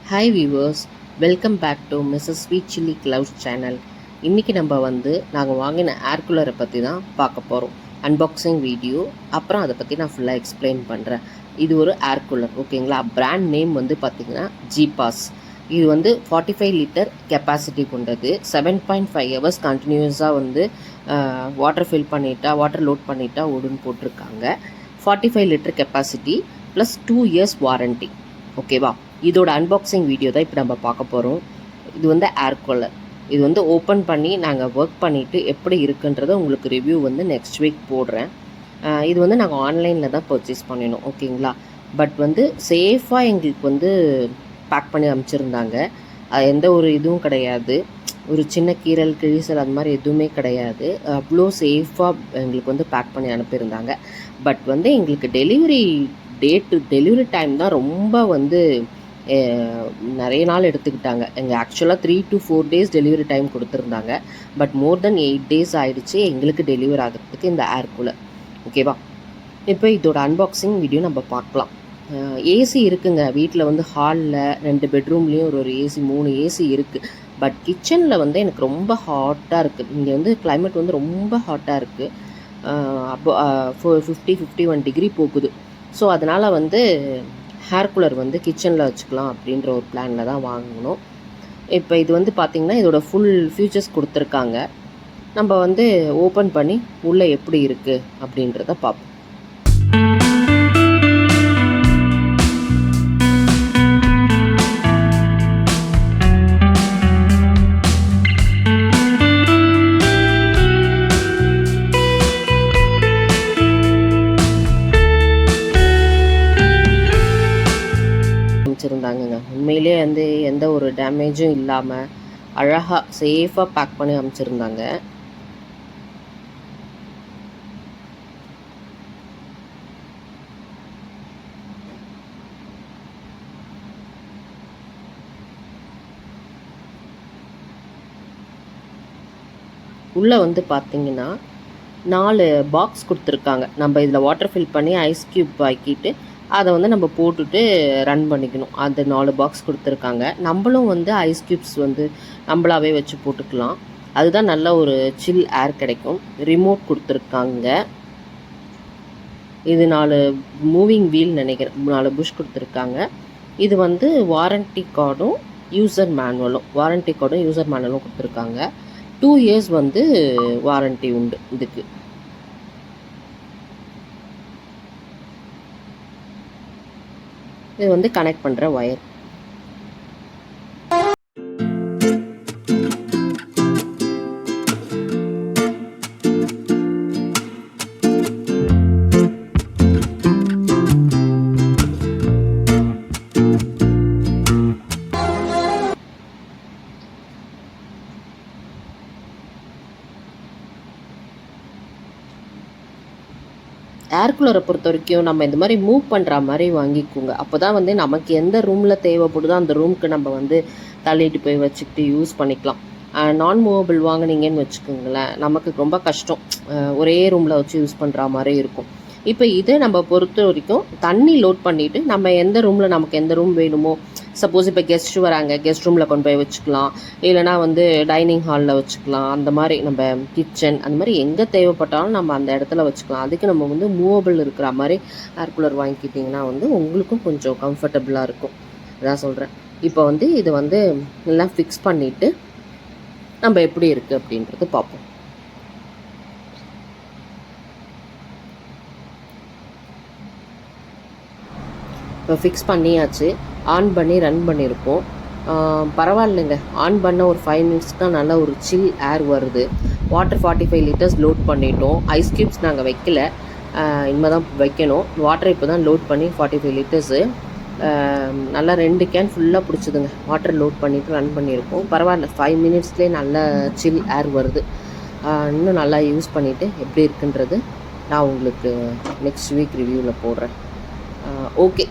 Hi viewers, welcome back to Mrs sweet chilli gloves channel. இன்றைக்கி நம்ம நாங்கள் வாங்கின ஏர் கூலரை பற்றி தான் பார்க்க போகிறோம். அன்பாக்சிங் வீடியோ, அப்புறம் அதை பற்றி நான் ஃபுல்லாக எக்ஸ்பிளைன் பண்ணுறேன். இது ஒரு ஏர் கூலர், ஓகேங்களா? பிராண்ட் நேம் பார்த்திங்கன்னா ஜிபாஸ். இது 45 லிட்டர் கெப்பாசிட்டி கொண்டது. 7.5 ஹவர்ஸ் கண்டினியூஸாக வாட்டர் ஃபில் பண்ணிட்டா, வாட்டர் லோட் பண்ணிட்டா ஓடுன்னு போட்டிருக்காங்க. 45 litre capacity plus 2 years warranty, ஓகேவா? இதோட அன்பாக்சிங் வீடியோ தான் இப்போ நம்ம பார்க்க போகிறோம். இது ஏர் கூலர். இது ஓப்பன் பண்ணி நாங்கள் ஒர்க் பண்ணிவிட்டு எப்படி இருக்குன்றதை உங்களுக்கு ரிவ்யூ நெக்ஸ்ட் வீக் போடுறேன். இது நாங்கள் ஆன்லைனில் தான் பர்ச்சேஸ் பண்ணினோம், ஓகேங்களா? பட் சேஃபாக எங்களுக்கு பேக் பண்ணி அனுப்பிச்சிருந்தாங்க. எந்த ஒரு இதுவும் கிடையாது, ஒரு சின்ன கீரல் கிழிசல் அது மாதிரி எதுவுமே கிடையாது. அவ்வளோ சேஃபாக எங்களுக்கு பேக் பண்ணி அனுப்பியிருந்தாங்க. பட் எங்களுக்கு டெலிவரி டைம் தான் ரொம்ப நிறைய நாள் எடுத்துக்கிட்டாங்க. எங்கள் ஆக்சுவலாக 3 to 4 days டெலிவரி டைம் கொடுத்துருந்தாங்க. பட் மோர் தென் 8 days ஆகிடுச்சு எங்களுக்கு டெலிவரி ஆகிறதுக்கு இந்த ஏர் கூலர், ஓகேவா? இப்போ இதோட அன்பாக்சிங் வீடியோ நம்ம பார்க்கலாம். ஏசி இருக்குங்க வீட்டில், ஹாலில் 2 பெட்ரூம்லேயும் ஒரு ஏசி, 3 ஏசி இருக்குது. பட் கிச்சனில் எனக்கு ரொம்ப ஹாட்டாக இருக்குது. இங்கே கிளைமேட் ரொம்ப ஹாட்டாக இருக்குது. அப்போ 50-51 டிகிரி போகுது. ஸோ அதனால் ஹேர் கூலர் கிச்சனில் வச்சுக்கலாம் அப்படின்ற ஒரு பிளானில் தான் வாங்கணும். இப்போ இது பார்த்திங்கன்னா இதோட ஃபுல் ஃபியூச்சர்ஸ் கொடுத்துருக்காங்க. நம்ம ஓப்பன் பண்ணி உள்ளே எப்படி இருக்குது அப்படின்றத பார்ப்போம். இருந்தாங்கங்க. உண்மையிலே எந்த ஒரு டேமேஜும் இல்லாமல் அழகாக சேஃபாக பேக் பண்ணி அனுப்பிச்சிருந்தாங்க. உள்ளே பார்த்தீங்கன்னா 4 பாக்ஸ் கொடுத்துருக்காங்க. நம்ம இதில் வாட்டர் ஃபில் பண்ணி ஐஸ் க்யூப் ஆக்கிட்டு அதை நம்ம போட்டுட்டு ரன் பண்ணிக்கணும். அந்த 4 பாக்ஸ் கொடுத்துருக்காங்க. நம்மளும் ஐஸ் க்யூப்ஸ் நம்மளாவே வச்சு போட்டுக்கலாம். அதுதான் நல்ல ஒரு சில் ஏர் கிடைக்கும். ரிமோட் கொடுத்துருக்காங்க. இது 4 மூவிங் வீல் நினைக்கிறேன். 4 புஷ் கொடுத்துருக்காங்க. இது வாரண்ட்டி கார்டும் யூசர் மேனுவலும் கொடுத்துருக்காங்க. 2 இயர்ஸ் வாரண்ட்டி உண்டு இதுக்கு. இது கனெக்ட் பண்ணுற ஒயர். ஏர் கூலரை பொறுத்த வரைக்கும் நம்ம இந்த மாதிரி மூவ் பண்ணுற மாதிரி வாங்கிக்கோங்க. அப்போ தான் நமக்கு எந்த ரூமில் தேவைப்படுதோ அந்த ரூமுக்கு நம்ம தள்ளிட்டு போய் வச்சுக்கிட்டு யூஸ் பண்ணிக்கலாம். நான் மூவபிள் வாங்கினீங்கன்னு வச்சுக்கோங்களேன், நமக்கு ரொம்ப கஷ்டம். ஒரே ரூமில் வச்சு யூஸ் பண்ணுற மாதிரி இருக்கும். இப்போ இதை நம்ம பொறுத்த வரைக்கும் தண்ணி லோட் பண்ணிவிட்டு நம்ம நமக்கு எந்த ரூம் வேணுமோ, சப்போஸ் இப்போ கெஸ்ட் வராங்க, கெஸ்ட் ரூமில் கொண்டு போய் வச்சுக்கலாம். இல்லைனா டைனிங் ஹாலில் வச்சுக்கலாம். அந்த மாதிரி நம்ம கிச்சன் அந்த மாதிரி எங்கே தேவைப்பட்டாலும் நம்ம அந்த இடத்துல வச்சுக்கலாம். அதுக்கு நம்ம மூவபிள் இருக்கிற மாதிரி ஏர் கூலர் வாங்கிக்கிட்டிங்கன்னா உங்களுக்கும் கொஞ்சம் கம்ஃபர்டபுளாக இருக்கும். அதான் சொல்கிறேன். இப்போ இதை எல்லாம் ஃபிக்ஸ் பண்ணிவிட்டு நம்ம எப்படி இருக்குது அப்படின்றது பார்ப்போம். இப்போ ஃபிக்ஸ் பண்ணியாச்சு. ஆன் பண்ணி ரன் பண்ணியிருக்கோம். பரவாயில்லைங்க. ஆன் பண்ண ஒரு 5 minutes தான் நல்ல ஒரு சில் ஏர் வருது. வாட்டர் 45 லிட்டர்ஸ் லோட் பண்ணிட்டோம். ஐஸ் க்யூப்ஸ் நாங்கள் வைக்கல, இனிமேல் தான் வைக்கணும். வாட்டர் இப்போ தான் லோட் பண்ணி 45 லிட்டர்ஸு நல்லா 2 கேன் ஃபுல்லாக பிடிச்சிதுங்க. வாட்டர் லோட் பண்ணிவிட்டு ரன் பண்ணியிருக்கோம். பரவாயில்ல, 5 minutesலேயே நல்ல சில் ஏர் வருது. இன்னும் நல்லா யூஸ் பண்ணிவிட்டு எப்படி இருக்குன்றது நான் உங்களுக்கு நெக்ஸ்ட் வீக் ரிவ்யூவில் போடுறேன். ஓகே,